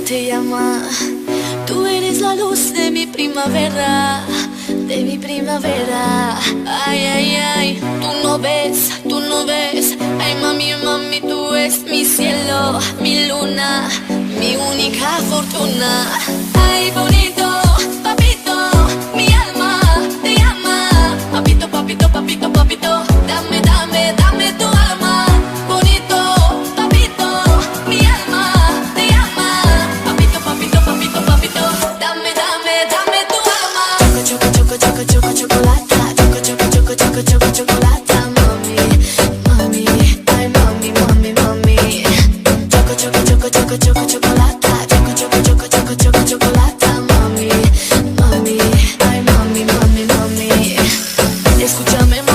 te llama. Tú eres la luz de mi primavera, de mi primavera. Ay, ay, ay, tú no ves, tú no ves. Ay, mami, mami, tú eres mi cielo, mi luna, mi única fortuna. Ay, bonito, papito, mi alma te llama. Papito, papito, papito, papito, dame, dame, dame tu alma. Bonito, papito, mi alma te llama. Papito, papito, papito, papito, dame, dame, dame tu alma. Choco, choco, choco, choco, choco, chocolata. Choco, choco, choco, choco, choco, chocolata. Mami, mami, ay, mami, mami, mami. Choco, choco, choco, choco, choco, chocolata. Choco, choco, choco, choco, choco, chocolata. Mami, mami, ay, mami, mami, mami. Escúchame, mami.